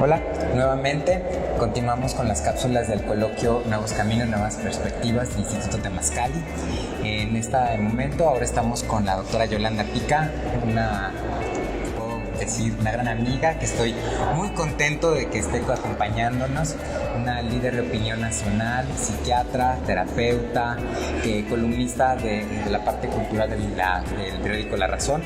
Hola, nuevamente continuamos con las cápsulas del coloquio Nuevos Caminos, Nuevas Perspectivas del Instituto Temazcali. En este momento ahora estamos con la doctora Yolanda Pica, una gran amiga, que estoy muy contento de que esté acompañándonos, una líder de opinión nacional, psiquiatra, terapeuta, columnista de la parte cultural del periódico La Razón,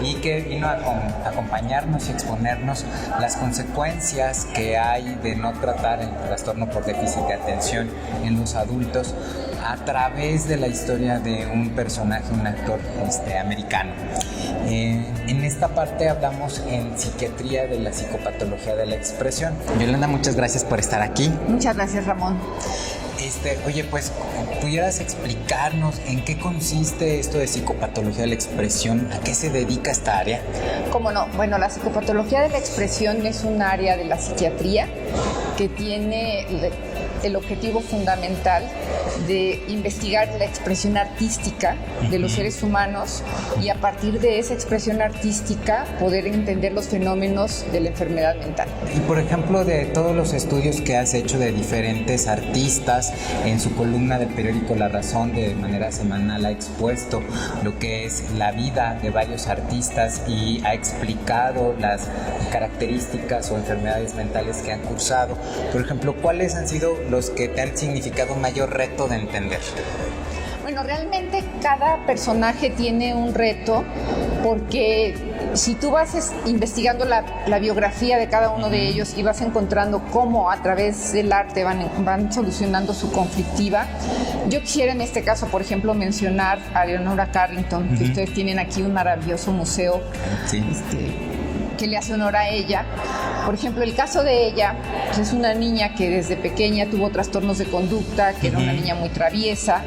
y que vino a acompañarnos y exponernos las consecuencias que hay de no tratar el trastorno por déficit de atención en los adultos a través de la historia de un personaje, un actor americano. En esta parte hablamos en psiquiatría de la psicopatología de la expresión. Yolanda, muchas gracias por estar aquí. Muchas gracias, Ramón. Oye, pues, ¿pudieras explicarnos en qué consiste esto de psicopatología de la expresión? ¿A qué se dedica esta área? ¿Cómo no? Bueno, la psicopatología de la expresión es un área de la psiquiatría que tiene el objetivo fundamental de investigar la expresión artística de los seres humanos y a partir de esa expresión artística poder entender los fenómenos de la enfermedad mental. Y por ejemplo, de todos los estudios que has hecho de diferentes artistas, en su columna del periódico La Razón de manera semanal ha expuesto lo que es la vida de varios artistas y ha explicado las características o enfermedades mentales que han cursado. Por ejemplo, ¿cuáles han sido los que te han significado un mayor reto de entender? Bueno, realmente cada personaje tiene un reto porque si tú vas investigando la biografía de cada uno de ellos y vas encontrando cómo a través del arte van solucionando su conflictiva. Yo quisiera en este caso, por ejemplo, mencionar a Leonora Carrington, que ustedes tienen aquí un maravilloso museo que le hace honor a ella. Por ejemplo, el caso de ella, pues es una niña que desde pequeña tuvo trastornos de conducta, que era una niña muy traviesa,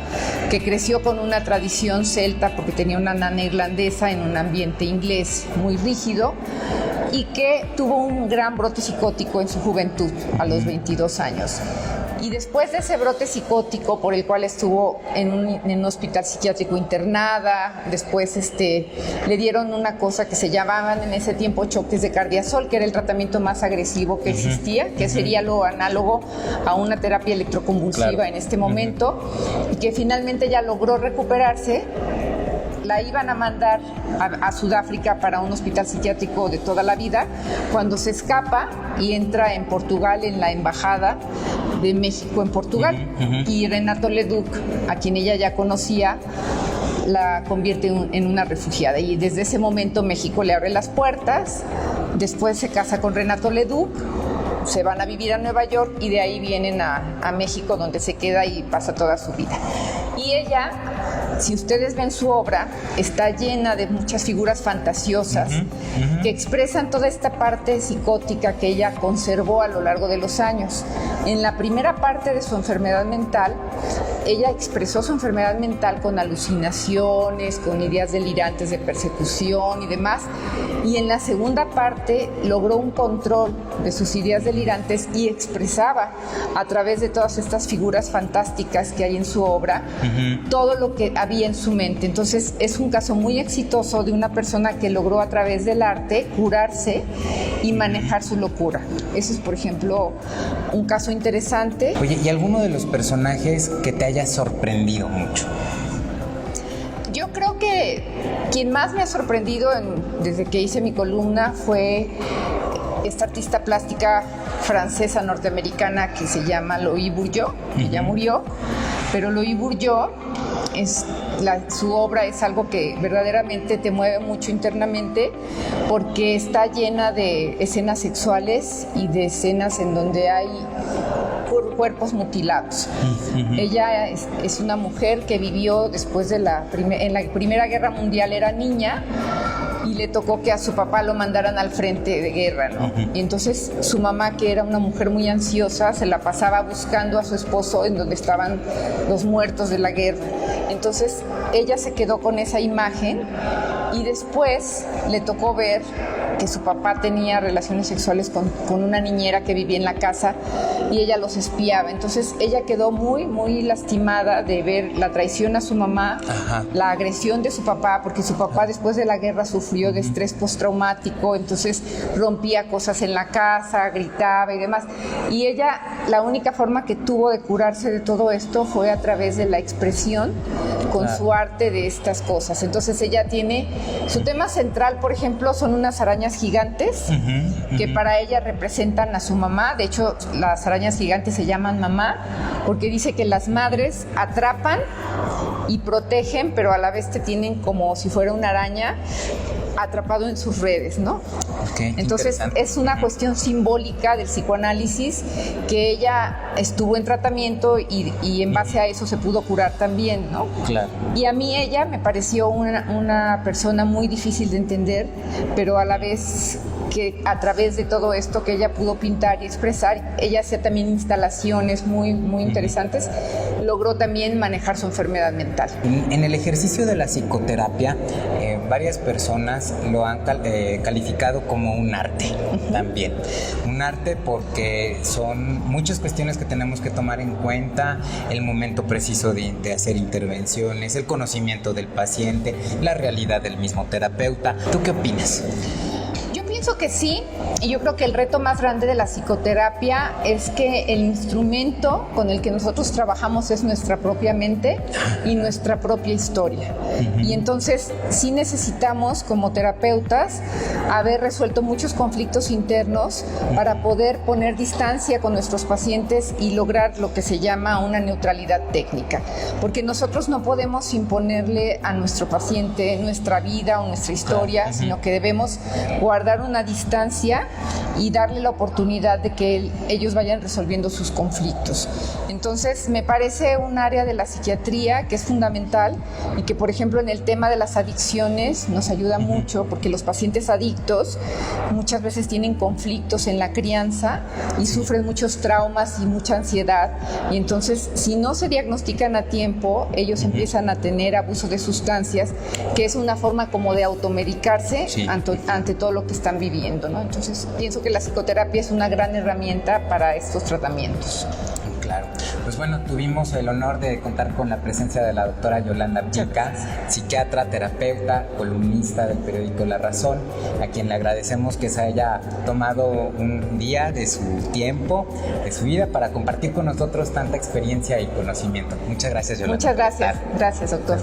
que creció con una tradición celta porque tenía una nana irlandesa en un ambiente inglés muy rígido y que tuvo un gran brote psicótico en su juventud, a los 22 años. Y después de ese brote psicótico por el cual estuvo en un hospital psiquiátrico internada, después le dieron una cosa que se llamaban en ese tiempo choques de cardiazol, que era el tratamiento más agresivo que existía, que sería lo análogo a una terapia electroconvulsiva en este momento, y que finalmente ya logró recuperarse. La iban a mandar a Sudáfrica para un hospital psiquiátrico de toda la vida, cuando se escapa y entra en Portugal en la embajada de México en Portugal, y Renato Leduc, a quien ella ya conocía, la convierte en una refugiada, y desde ese momento México le abre las puertas. Después se casa con Renato Leduc, se van a vivir a Nueva York y de ahí vienen a México, donde se queda y pasa toda su vida. Y ella, si ustedes ven su obra, está llena de muchas figuras fantasiosas que expresan toda esta parte psicótica que ella conservó a lo largo de los años. En la primera parte de su enfermedad mental, ella expresó su enfermedad mental con alucinaciones, con ideas delirantes de persecución y demás. Y en la segunda parte logró un control de sus ideas delirantes y expresaba a través de todas estas figuras fantásticas que hay en su obra todo lo que había en su mente. Entonces es un caso muy exitoso de una persona que logró a través del arte curarse y manejar su locura. Eso es, por ejemplo, un caso interesante. Oye, ¿y alguno de los personajes que te haya sorprendido mucho? Yo creo que quien más me ha sorprendido desde que hice mi columna fue esta artista plástica francesa norteamericana que se llama Louis Bourgeois, que ya murió, pero Louis Bourgeois su obra es algo que verdaderamente te mueve mucho internamente porque está llena de escenas sexuales y de escenas en donde hay cuerpos mutilados. Ella es una mujer que vivió después de en la Primera Guerra Mundial, era niña y le tocó que a su papá lo mandaran al frente de guerra, ¿no? Y entonces su mamá, que era una mujer muy ansiosa, se la pasaba buscando a su esposo en donde estaban los muertos de la guerra. Entonces ella se quedó con esa imagen y después le tocó ver que su papá tenía relaciones sexuales con una niñera que vivía en la casa y ella los espiaba. Entonces ella quedó muy, muy lastimada de ver la traición a su mamá, la agresión de su papá, porque su papá después de la guerra sufrió de estrés postraumático, entonces rompía cosas en la casa, gritaba y demás. Y ella, la única forma que tuvo de curarse de todo esto fue a través de la expresión con su arte de estas cosas. Entonces ella tiene, su tema central, por ejemplo, son unas arañas gigantes que para ella representan a su mamá. De hecho, las arañas gigantes se llaman mamá porque dice que las madres atrapan y protegen, pero a la vez te tienen como si fuera una araña atrapado en sus redes, ¿no? Entonces es una cuestión simbólica del psicoanálisis que ella estuvo en tratamiento y en base a eso se pudo curar también, ¿no? Claro. Y a mí ella me pareció una persona muy difícil de entender, pero a la vez que a través de todo esto que ella pudo pintar y expresar, ella hacía también instalaciones muy, muy interesantes, logró también manejar su enfermedad mental. En el ejercicio de la psicoterapia, varias personas lo han calificado como un arte también. Un arte porque son muchas cuestiones que tenemos que tomar en cuenta, el momento preciso de hacer intervenciones, el conocimiento del paciente, la realidad del mismo terapeuta. ¿Tú qué opinas? Pienso que sí, y yo creo que el reto más grande de la psicoterapia es que el instrumento con el que nosotros trabajamos es nuestra propia mente y nuestra propia historia. Y entonces sí necesitamos como terapeutas haber resuelto muchos conflictos internos para poder poner distancia con nuestros pacientes y lograr lo que se llama una neutralidad técnica. Porque nosotros no podemos imponerle a nuestro paciente nuestra vida o nuestra historia, sino que debemos guardar una distancia y darle la oportunidad de que ellos vayan resolviendo sus conflictos. Entonces me parece un área de la psiquiatría que es fundamental y que, por ejemplo, en el tema de las adicciones nos ayuda mucho, porque los pacientes adictos muchas veces tienen conflictos en la crianza y sufren muchos traumas y mucha ansiedad, y entonces si no se diagnostican a tiempo, ellos empiezan a tener abuso de sustancias, que es una forma como de automedicarse ante todo lo que están viviendo, ¿no? Entonces pienso que la psicoterapia es una gran herramienta para estos tratamientos. Claro. Pues bueno, tuvimos el honor de contar con la presencia de la doctora Yolanda Pica, psiquiatra, terapeuta, columnista del periódico La Razón, a quien le agradecemos que se haya tomado un día de su tiempo, de su vida, para compartir con nosotros tanta experiencia y conocimiento. Muchas gracias, Yolanda. Muchas gracias. Gracias, doctor.